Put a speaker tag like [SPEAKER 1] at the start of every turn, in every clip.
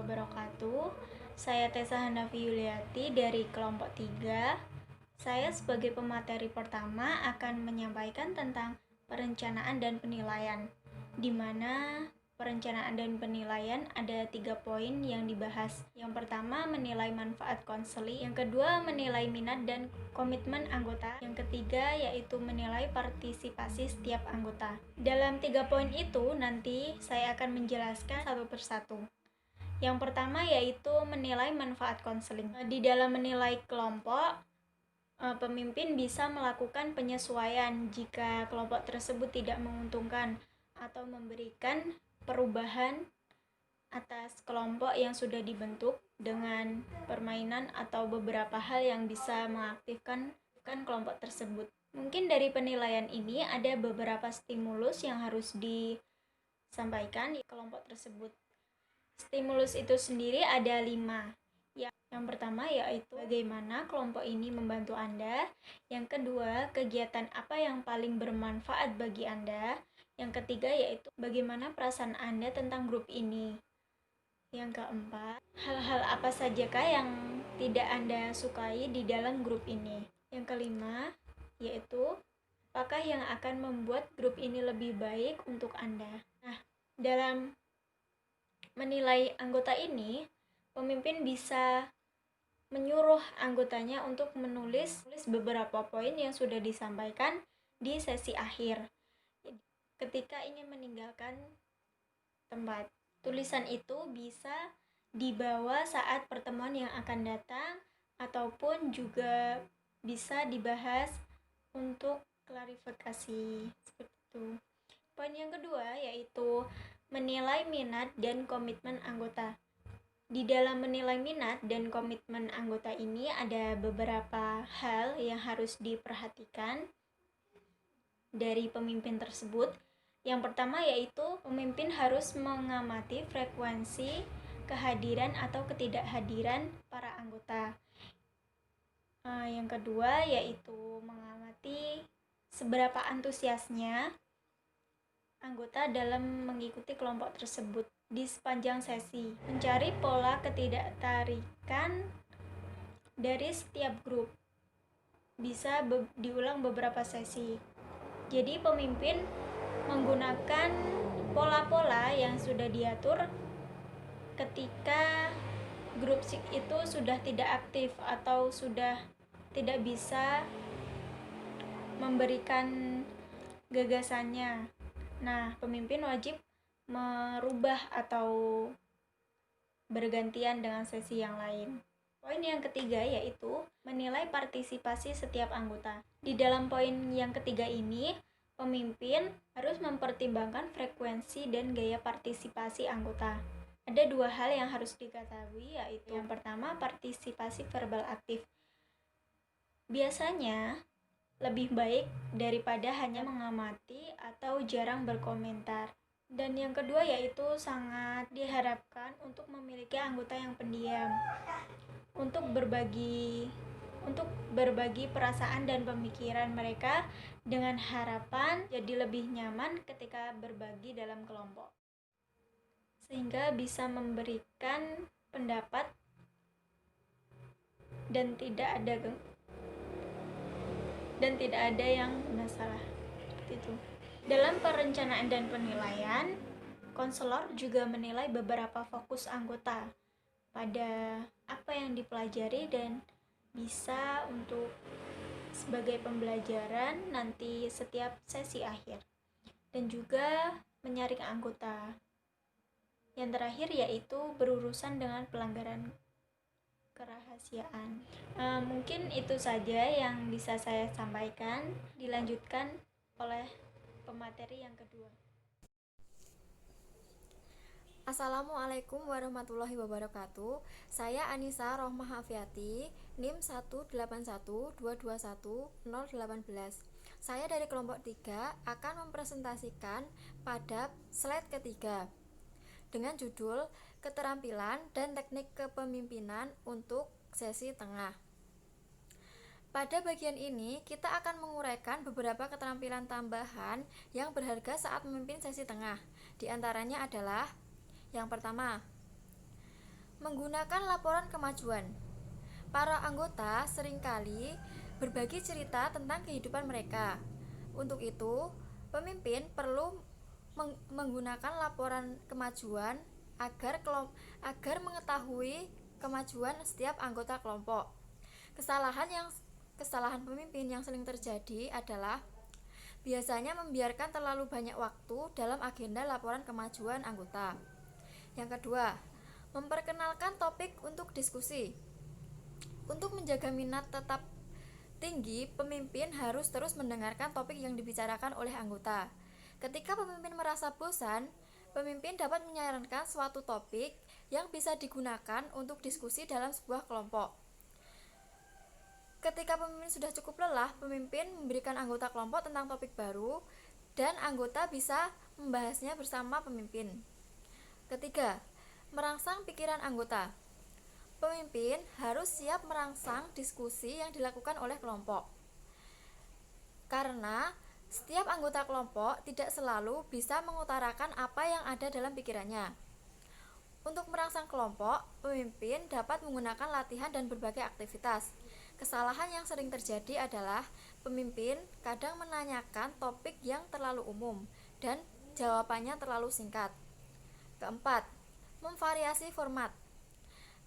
[SPEAKER 1] wabarakatuh. Saya Tessa Hanafi Yuliati dari kelompok 3. Saya sebagai pemateri pertama akan menyampaikan tentang perencanaan dan penilaian, di mana perencanaan dan penilaian ada 3 poin yang dibahas. Yang pertama, menilai manfaat konseling. Yang kedua, menilai minat dan komitmen anggota. Yang ketiga, yaitu menilai partisipasi setiap anggota. Dalam 3 poin itu, nanti saya akan menjelaskan satu persatu. Yang pertama, yaitu menilai manfaat konseling. Di dalam menilai kelompok, pemimpin bisa melakukan penyesuaian jika kelompok tersebut tidak menguntungkan atau memberikan perubahan atas kelompok yang sudah dibentuk dengan permainan atau beberapa hal yang bisa mengaktifkan kelompok tersebut. Mungkin dari penilaian ini ada beberapa stimulus yang harus disampaikan di kelompok tersebut. Stimulus itu sendiri ada 5. Yang pertama yaitu bagaimana kelompok ini membantu Anda. Yang kedua, kegiatan apa yang paling bermanfaat bagi Anda. Yang ketiga yaitu bagaimana perasaan Anda tentang grup ini. Yang keempat, hal-hal apa sajakah yang tidak Anda sukai di dalam grup ini. Yang kelima, yaitu apakah yang akan membuat grup ini lebih baik untuk Anda. Nah, dalam menilai anggota ini, pemimpin bisa menyuruh anggotanya untuk menulis beberapa poin yang sudah disampaikan di sesi akhir. Ketika ingin meninggalkan tempat, tulisan itu bisa dibawa saat pertemuan yang akan datang ataupun juga bisa dibahas untuk klarifikasi seperti itu. Poin yang kedua yaitu menilai minat dan komitmen anggota. Di dalam menilai minat dan komitmen anggota ini ada beberapa hal yang harus diperhatikan dari pemimpin tersebut. Yang pertama yaitu pemimpin harus mengamati frekuensi kehadiran atau ketidakhadiran para anggota. Yang kedua yaitu mengamati seberapa antusiasnya anggota dalam mengikuti kelompok tersebut di sepanjang sesi. Mencari pola ketidaktarikan dari setiap grup. Bisa diulang beberapa sesi. Jadi pemimpin menggunakan pola-pola yang sudah diatur ketika grup itu sudah tidak aktif atau sudah tidak bisa memberikan gagasannya. Nah, pemimpin wajib merubah atau bergantian dengan sesi yang lain. Poin yang ketiga yaitu menilai partisipasi setiap anggota. Di dalam poin yang ketiga ini, pemimpin harus mempertimbangkan frekuensi dan gaya partisipasi anggota. Ada 2 hal yang harus diketahui, yaitu yang pertama, partisipasi verbal aktif. Biasanya lebih baik daripada hanya mengamati atau jarang berkomentar. Dan yang kedua yaitu sangat diharapkan untuk memiliki anggota yang pendiam, untuk berbagi perasaan dan pemikiran mereka dengan harapan jadi lebih nyaman ketika berbagi dalam kelompok, sehingga bisa memberikan pendapat dan tidak ada yang masalah seperti itu. Dalam perencanaan dan penilaian, konselor juga menilai beberapa fokus anggota pada apa yang dipelajari dan bisa untuk sebagai pembelajaran nanti setiap sesi akhir, dan juga menyaring anggota. Yang terakhir yaitu berurusan dengan pelanggaran kerahasiaan. Mungkin itu saja yang bisa saya sampaikan. Dilanjutkan oleh pemateri yang kedua.
[SPEAKER 2] Assalamualaikum warahmatullahi wabarakatuh. Saya Anissa Rohmah Afiati, NIM 181221018. Saya dari kelompok 3 akan mempresentasikan pada slide ketiga dengan judul Keterampilan dan Teknik Kepemimpinan untuk Sesi Tengah. Pada bagian ini, kita akan menguraikan beberapa keterampilan tambahan yang berharga saat memimpin sesi tengah. Di antaranya adalah yang pertama, Menggunakan laporan kemajuan. Para anggota seringkali berbagi cerita tentang kehidupan mereka. Untuk itu, pemimpin perlu menggunakan laporan kemajuan agar mengetahui kemajuan setiap anggota kelompok. Kesalahan pemimpin yang sering terjadi adalah biasanya membiarkan terlalu banyak waktu dalam agenda laporan kemajuan anggota. Yang kedua, memperkenalkan topik untuk diskusi. Untuk menjaga minat tetap tinggi, pemimpin harus terus mendengarkan topik yang dibicarakan oleh anggota. Ketika pemimpin merasa bosan, pemimpin dapat menyarankan suatu topik yang bisa digunakan untuk diskusi dalam sebuah kelompok. Ketika pemimpin sudah cukup lelah, pemimpin memberikan anggota kelompok tentang topik baru dan anggota bisa membahasnya bersama pemimpin. Ketiga, merangsang pikiran anggota. Pemimpin harus siap merangsang diskusi yang dilakukan oleh kelompok. Karena setiap anggota kelompok tidak selalu bisa mengutarakan apa yang ada dalam pikirannya. Untuk merangsang kelompok, pemimpin dapat menggunakan latihan dan berbagai aktivitas. Kesalahan yang sering terjadi adalah pemimpin kadang menanyakan topik yang terlalu umum dan jawabannya terlalu singkat. Keempat, memvariasi format.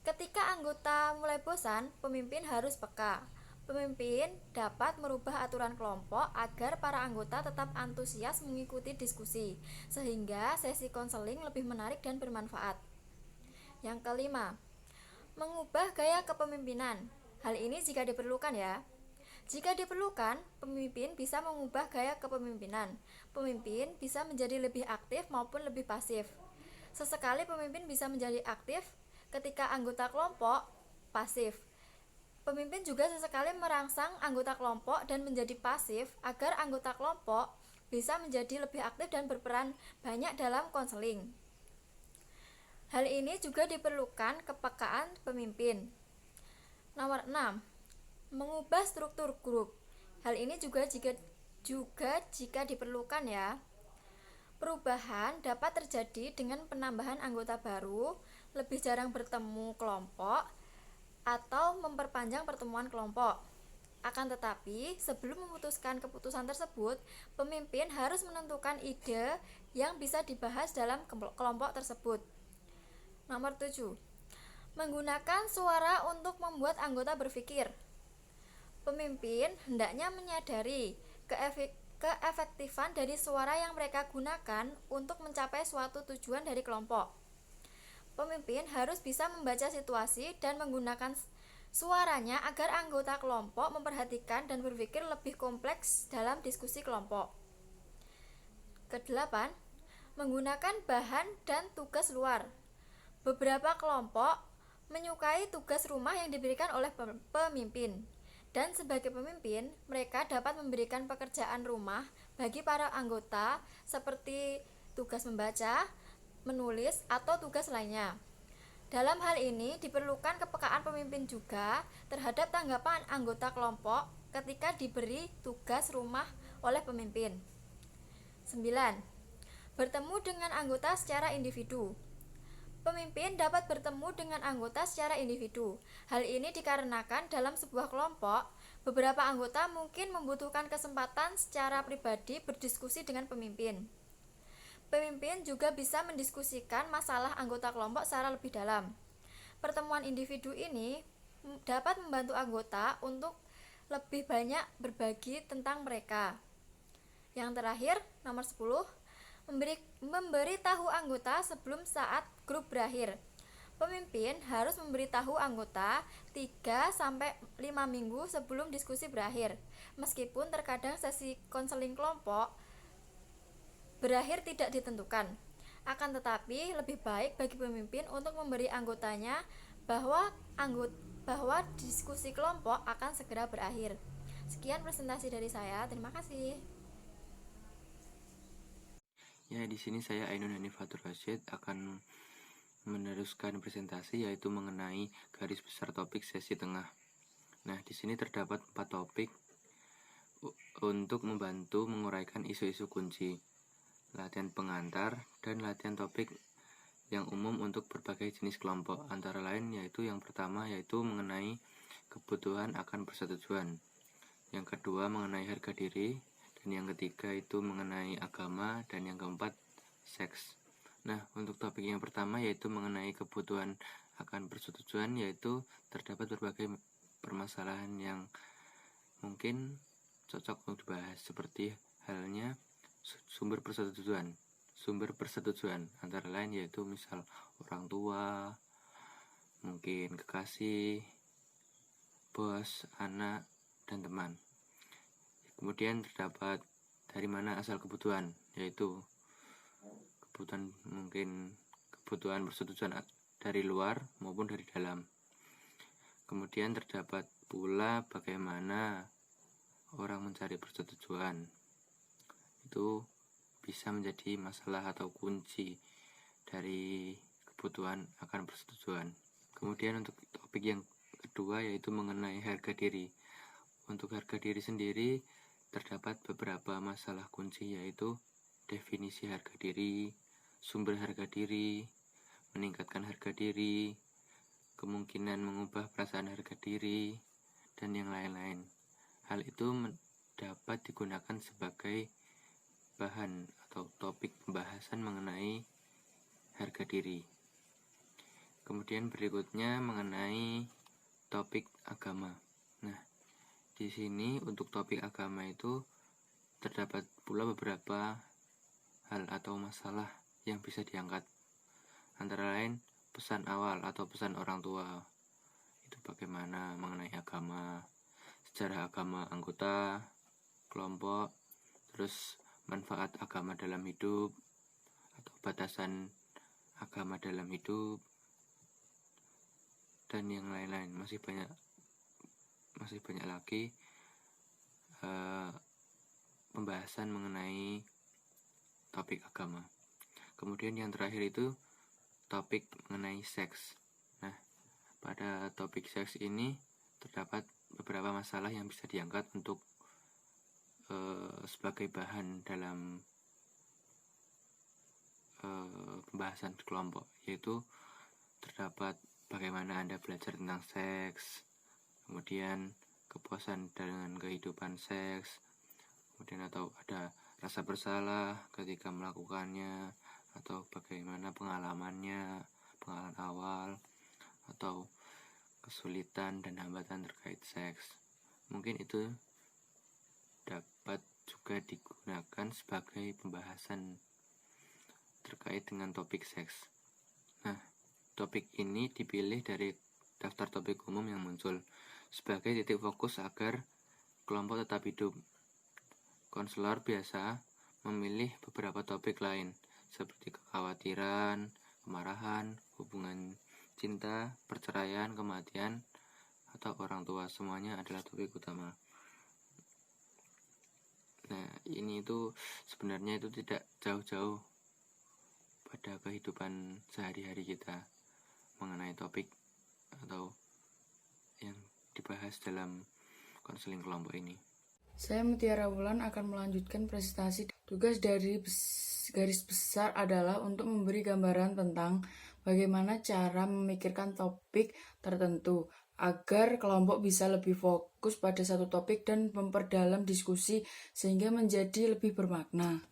[SPEAKER 2] Ketika anggota mulai bosan, pemimpin harus peka. Pemimpin dapat merubah aturan kelompok agar para anggota tetap antusias mengikuti diskusi, sehingga sesi konseling lebih menarik dan bermanfaat. Yang kelima, mengubah gaya kepemimpinan. Hal ini jika diperlukan ya. Jika diperlukan, pemimpin bisa mengubah gaya kepemimpinan. Pemimpin bisa menjadi lebih aktif maupun lebih pasif. Sesekali pemimpin bisa menjadi aktif ketika anggota kelompok pasif. Pemimpin juga sesekali merangsang anggota kelompok dan menjadi pasif agar anggota kelompok bisa menjadi lebih aktif dan berperan banyak dalam konseling. Hal ini juga diperlukan kepekaan pemimpin. Nomor 6. Mengubah struktur grup. Hal ini juga jika diperlukan ya. Perubahan dapat terjadi dengan penambahan anggota baru, lebih jarang bertemu kelompok, atau memperpanjang pertemuan kelompok. Akan tetapi, sebelum memutuskan keputusan tersebut, pemimpin harus menentukan ide yang bisa dibahas dalam kelompok tersebut. Nomor 7. Menggunakan suara untuk membuat anggota berpikir. Pemimpin hendaknya menyadari keefektifan dari suara yang mereka gunakan untuk mencapai suatu tujuan dari kelompok. Pemimpin harus bisa membaca situasi dan menggunakan suaranya agar anggota kelompok memperhatikan dan berpikir lebih kompleks dalam diskusi kelompok. Kedelapan, menggunakan bahan dan tugas luar. Beberapa kelompok menyukai tugas rumah yang diberikan oleh pemimpin. Dan sebagai pemimpin, mereka dapat memberikan pekerjaan rumah bagi para anggota seperti tugas membaca, menulis, atau tugas lainnya. Dalam hal ini diperlukan kepekaan pemimpin juga terhadap tanggapan anggota kelompok ketika diberi tugas rumah oleh pemimpin. 9. Bertemu dengan anggota secara individu. Pemimpin dapat bertemu dengan anggota secara individu. Hal ini dikarenakan dalam sebuah kelompok, beberapa anggota mungkin membutuhkan kesempatan secara pribadi berdiskusi dengan pemimpin. Pemimpin juga bisa mendiskusikan masalah anggota kelompok secara lebih dalam. Pertemuan individu ini dapat membantu anggota untuk lebih banyak berbagi tentang mereka. Yang terakhir, nomor 10, memberitahu anggota sebelum saat grup berakhir. Pemimpin harus memberitahu anggota 3-5 minggu sebelum diskusi berakhir. Meskipun terkadang sesi konseling kelompok berakhir tidak ditentukan. Akan tetapi lebih baik bagi pemimpin untuk memberi anggotanya bahwa diskusi kelompok akan segera berakhir. Sekian presentasi dari saya. Terima kasih.
[SPEAKER 3] Ya, di sini saya Ainun Hanifatur Rasyid akan meneruskan presentasi yaitu mengenai garis besar topik sesi tengah. Nah, di sini terdapat 4 topik untuk membantu menguraikan isu-isu kunci, latihan pengantar, dan latihan topik yang umum untuk berbagai jenis kelompok. Antara lain yaitu yang pertama yaitu mengenai kebutuhan akan persetujuan. Yang kedua mengenai harga diri, dan yang ketiga itu mengenai agama, dan yang keempat seks. Nah, untuk topik yang pertama yaitu mengenai kebutuhan akan persetujuan, yaitu terdapat berbagai permasalahan yang mungkin cocok untuk dibahas, seperti halnya sumber persetujuan antara lain yaitu misal orang tua, mungkin kekasih, bos, anak, dan teman. Kemudian terdapat dari mana asal kebutuhan, yaitu kebutuhan persetujuan dari luar maupun dari dalam. Kemudian terdapat pula bagaimana orang mencari persetujuan. Itu bisa menjadi masalah atau kunci dari kebutuhan akan persetujuan. Kemudian untuk topik yang kedua yaitu mengenai harga diri. Untuk harga diri sendiri terdapat beberapa masalah kunci, yaitu definisi harga diri, sumber harga diri, meningkatkan harga diri, kemungkinan mengubah perasaan harga diri, dan yang lain-lain. Hal itu dapat digunakan sebagai bahan atau topik pembahasan mengenai harga diri. Kemudian berikutnya mengenai topik agama. Nah, di sini untuk topik agama itu terdapat pula beberapa hal atau masalah yang bisa diangkat. Antara lain pesan awal atau pesan orang tua. Itu bagaimana mengenai agama, sejarah agama anggota kelompok, terus manfaat agama dalam hidup atau batasan agama dalam hidup, dan yang lain-lain. Masih banyak lagi pembahasan mengenai topik agama. Kemudian yang terakhir itu topik mengenai seks. Nah, pada topik seks ini terdapat beberapa masalah yang bisa diangkat untuk sebagai bahan dalam pembahasan kelompok, yaitu terdapat bagaimana Anda belajar tentang seks, kemudian kepuasan dengan kehidupan seks, kemudian atau ada rasa bersalah ketika melakukannya, atau bagaimana pengalaman awal, atau kesulitan dan hambatan terkait seks. Mungkin itu dapat juga digunakan sebagai pembahasan terkait dengan topik seks. Nah, topik ini dipilih dari daftar topik umum yang muncul sebagai titik fokus agar kelompok tetap hidup. Konselor biasa memilih beberapa topik lain seperti kekhawatiran, kemarahan, hubungan cinta, perceraian, kematian, atau orang tua. Semuanya adalah topik utama. Nah, ini itu sebenarnya itu tidak jauh-jauh pada kehidupan sehari-hari kita mengenai topik atau yang dibahas dalam konseling kelompok ini.
[SPEAKER 4] Saya Mutiara Wulan akan melanjutkan presentasi. Tugas dari garis besar adalah untuk memberi gambaran tentang bagaimana cara memikirkan topik tertentu agar kelompok bisa lebih fokus pada satu topik dan memperdalam diskusi sehingga menjadi lebih bermakna.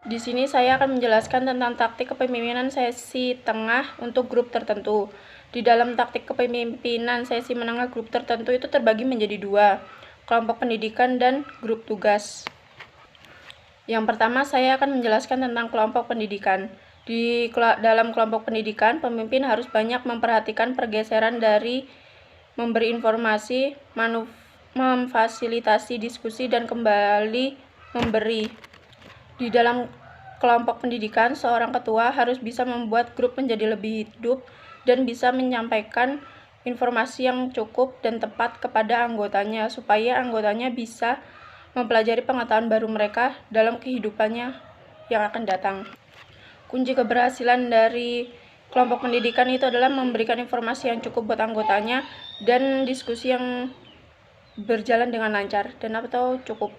[SPEAKER 5] Di sini saya akan menjelaskan tentang taktik kepemimpinan sesi tengah untuk grup tertentu. Di dalam taktik kepemimpinan sesi menengah grup tertentu itu terbagi menjadi dua, kelompok pendidikan dan grup tugas. Yang pertama saya akan menjelaskan tentang kelompok pendidikan. Di dalam kelompok pendidikan, pemimpin harus banyak memperhatikan pergeseran dari memberi informasi, memfasilitasi diskusi, dan kembali memberi. Di dalam kelompok pendidikan, seorang ketua harus bisa membuat grup menjadi lebih hidup dan bisa menyampaikan informasi yang cukup dan tepat kepada anggotanya supaya anggotanya bisa mempelajari pengetahuan baru mereka dalam kehidupannya yang akan datang. Kunci keberhasilan dari kelompok pendidikan itu adalah memberikan informasi yang cukup buat anggotanya dan diskusi yang berjalan dengan lancar dan atau cukup.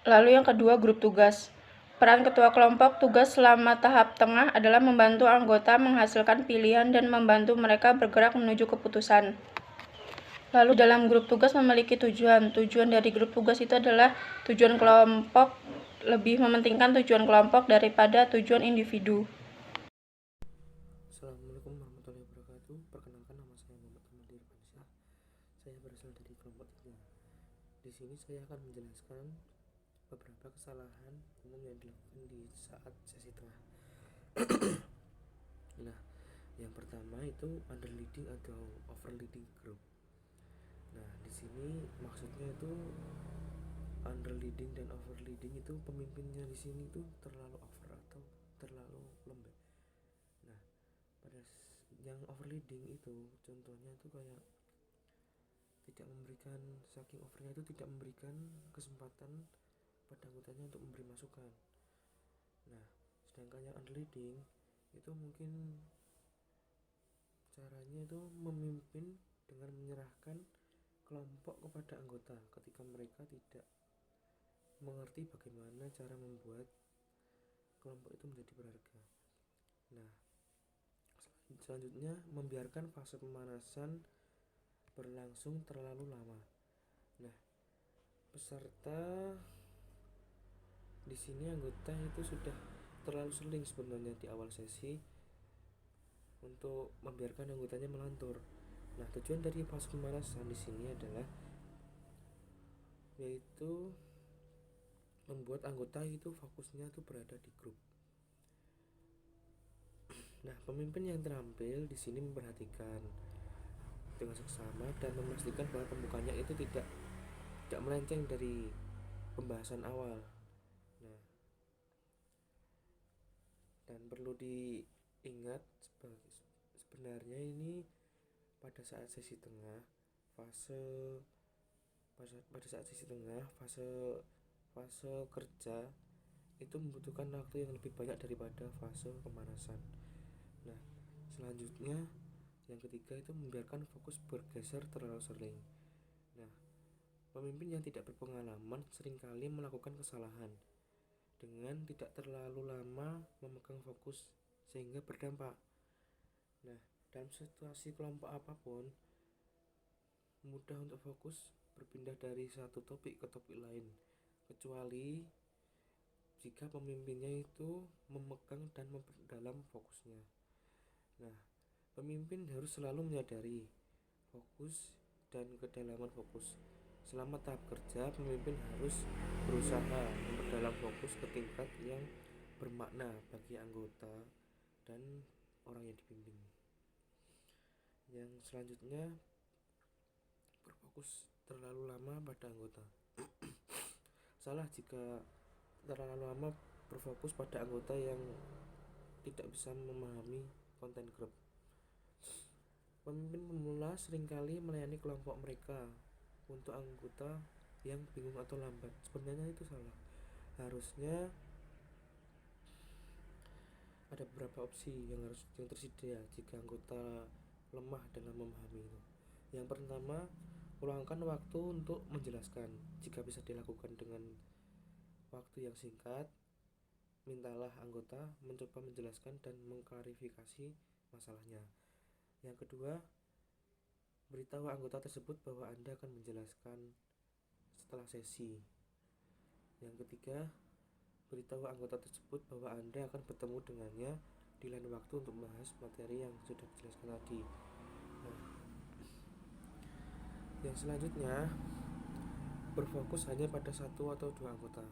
[SPEAKER 5] Lalu yang kedua, grup tugas. Peran ketua kelompok tugas selama tahap tengah adalah membantu anggota menghasilkan pilihan dan membantu mereka bergerak menuju keputusan. Lalu dalam grup tugas memiliki tujuan. Tujuan dari grup tugas itu adalah tujuan kelompok, lebih mementingkan tujuan kelompok daripada tujuan individu.
[SPEAKER 6] Assalamualaikum warahmatullahi wabarakatuh. Perkenalkan, nama saya Muhammad Ahmad Irfansyah. Saya berasal dari kelompok 3. Di sini saya akan menjelaskan beberapa kesalahan umum yang dilakukan di saat sesi tengah. Nah, yang pertama itu underleading atau overleading group. Nah, di sini maksudnya itu underleading dan overleading itu pemimpinnya di sini itu terlalu over atau terlalu lembek. Nah, pada yang overleading itu contohnya itu kayak tidak memberikan, saking overnya itu tidak memberikan kesempatan pada anggotanya untuk memberi masukan. Nah, sedangkan yang underleading itu mungkin caranya itu memimpin dengan menyerahkan kelompok kepada anggota ketika mereka tidak mengerti bagaimana cara membuat kelompok itu menjadi berharga. Nah, selanjutnya membiarkan fase pemanasan berlangsung terlalu lama. Nah, peserta di sini anggota itu sudah terlalu sering sebenarnya di awal sesi untuk membiarkan anggotanya melantur. Nah, tujuan dari fase pemanasan di sini adalah yaitu membuat anggota itu fokusnya itu berada di grup. Nah, pemimpin yang terampil di sini memperhatikan dengan seksama dan memastikan bahwa pembukanya itu tidak melenceng dari pembahasan awal. Nah, dan perlu diingat sebenarnya ini pada saat sesi tengah fase kerja itu membutuhkan waktu yang lebih banyak daripada fase pemanasan. Nah, selanjutnya yang ketiga itu membiarkan fokus bergeser terlalu sering. Nah, pemimpin yang tidak berpengalaman seringkali melakukan kesalahan dengan tidak terlalu lama memegang fokus sehingga berdampak. Nah, dalam situasi kelompok apapun mudah untuk fokus berpindah dari satu topik ke topik lain, kecuali jika pemimpinnya itu memegang dan memperdalam fokusnya. Nah, pemimpin harus selalu menyadari fokus dan kedalaman fokus. Selama tahap kerja, pemimpin harus berusaha memperdalam fokus ke tingkat yang bermakna bagi anggota dan orang yang dibimbing. Yang selanjutnya, berfokus terlalu lama pada anggota. Salah jika terlalu lama berfokus pada anggota yang tidak bisa memahami konten grup. Pemimpin pemula seringkali melayani kelompok mereka untuk anggota yang bingung atau lambat. Sebenarnya itu salah. Harusnya ada beberapa opsi yang tersedia jika anggota lemah dalam memahami itu. Yang pertama, luangkan waktu untuk menjelaskan. Jika bisa dilakukan dengan waktu yang singkat, mintalah anggota mencoba menjelaskan dan mengklarifikasi masalahnya. Yang kedua, beritahu anggota tersebut bahwa Anda akan menjelaskan setelah sesi. Yang ketiga, beritahu anggota tersebut bahwa Anda akan bertemu dengannya di lain waktu untuk membahas materi yang sudah dijelaskan tadi. Nah, yang selanjutnya, berfokus hanya pada satu atau dua anggota.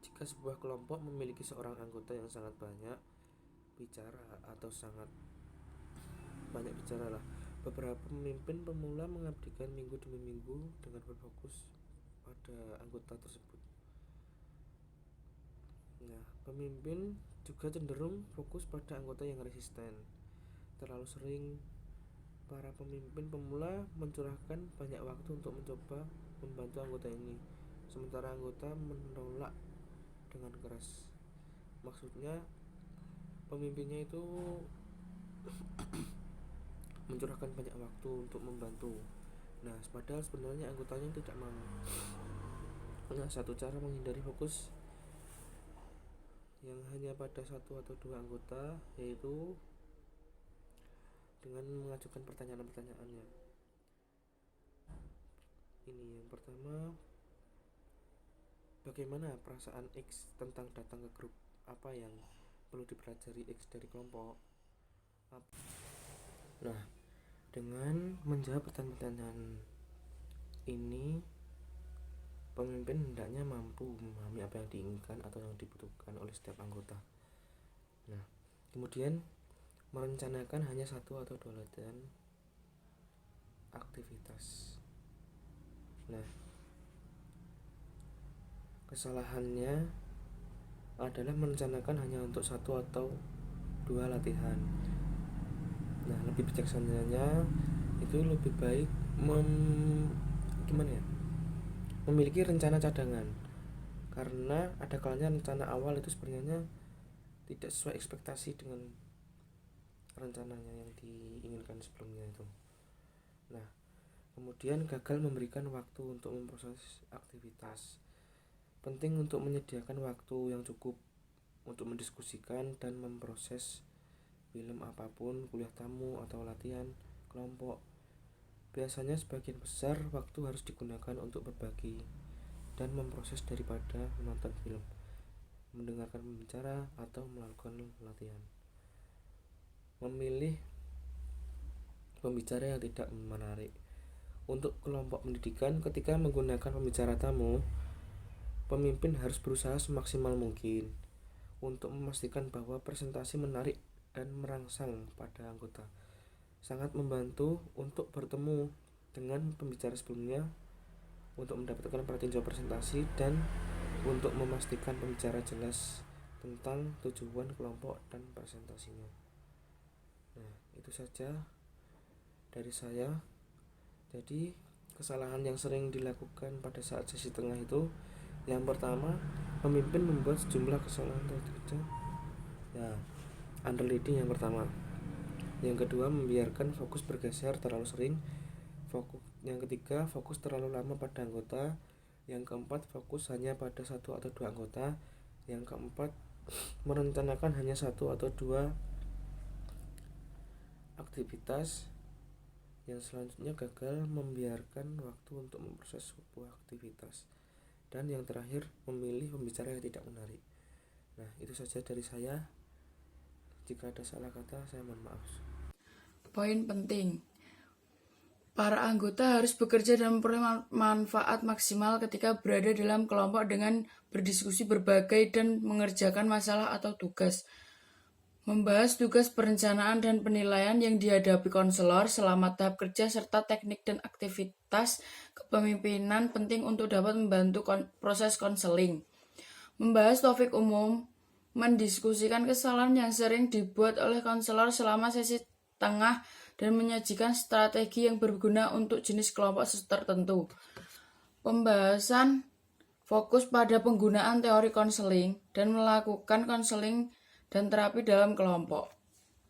[SPEAKER 6] Jika sebuah kelompok memiliki seorang anggota yang sangat banyak bicara atau sangat banyak bicara lah, beberapa pemimpin pemula mengabdikan minggu demi minggu dengan berfokus pada anggota tersebut. Nah, pemimpin juga cenderung fokus pada anggota yang resisten. Terlalu sering para pemimpin pemula mencurahkan banyak waktu untuk mencoba membantu anggota ini, sementara anggota menolak dengan keras. Maksudnya pemimpinnya itu mencurahkan banyak waktu untuk membantu. Nah, padahal sebenarnya anggotanya tidak mau. Nah, satu cara menghindari fokus yang hanya pada satu atau dua anggota, yaitu dengan mengajukan pertanyaan-pertanyaannya. Ini yang pertama, bagaimana perasaan X tentang datang ke grup? Apa yang perlu dipelajari X dari kelompok? Nah, dengan menjawab pertanyaan-pertanyaan ini, pemimpin hendaknya mampu memahami apa yang diinginkan atau yang dibutuhkan oleh setiap anggota. Nah, kemudian merencanakan hanya satu atau dua latihan aktivitas. Nah, kesalahannya adalah merencanakan hanya untuk satu atau dua latihan. Nah, lebih bijaksananya itu lebih baik memiliki rencana cadangan, karena ada kalanya rencana awal itu sebenarnya tidak sesuai ekspektasi dengan rencananya yang diinginkan sebelumnya itu. Nah, kemudian gagal memberikan waktu untuk memproses aktivitas. Penting untuk menyediakan waktu yang cukup untuk mendiskusikan dan memproses film apapun, kuliah tamu atau latihan kelompok. Biasanya sebagian besar waktu harus digunakan untuk berbagi dan memproses daripada menonton film, mendengarkan pembicara, atau melakukan latihan. Memilih pembicara yang tidak menarik. Untuk kelompok pendidikan, ketika menggunakan pembicara tamu, pemimpin harus berusaha semaksimal mungkin untuk memastikan bahwa presentasi menarik dan merangsang pada anggota. Sangat membantu untuk bertemu dengan pembicara sebelumnya untuk mendapatkan perhatian jawab presentasi dan untuk memastikan pembicara jelas tentang tujuan kelompok dan presentasinya. Nah, itu saja dari saya. Jadi, kesalahan yang sering dilakukan pada saat sesi tengah itu, yang pertama, pemimpin membuat sejumlah kesalahan terkecil. Ya, underleading yang pertama. Yang kedua, membiarkan fokus bergeser terlalu sering. Yang ketiga, fokus terlalu lama pada anggota. Yang keempat, fokus hanya pada satu atau dua anggota. Yang keempat, merencanakan hanya satu atau dua aktivitas. Yang selanjutnya, gagal membiarkan waktu untuk memproses sebuah aktivitas. Dan yang terakhir, memilih pembicara yang tidak menarik. Nah, itu saja dari saya. Jika ada salah kata, saya mohon maaf.
[SPEAKER 4] Poin penting. Para anggota harus bekerja dan memperoleh manfaat maksimal ketika berada dalam kelompok dengan berdiskusi berbagai dan mengerjakan masalah atau tugas. Membahas tugas perencanaan dan penilaian yang dihadapi konselor selama tahap kerja serta teknik dan aktivitas kepemimpinan penting untuk dapat membantu proses konseling. Membahas topik umum, mendiskusikan kesalahan yang sering dibuat oleh konselor selama sesi tengah dan menyajikan strategi yang berguna untuk jenis kelompok tertentu. Pembahasan fokus pada penggunaan teori konseling dan melakukan konseling dan terapi dalam kelompok.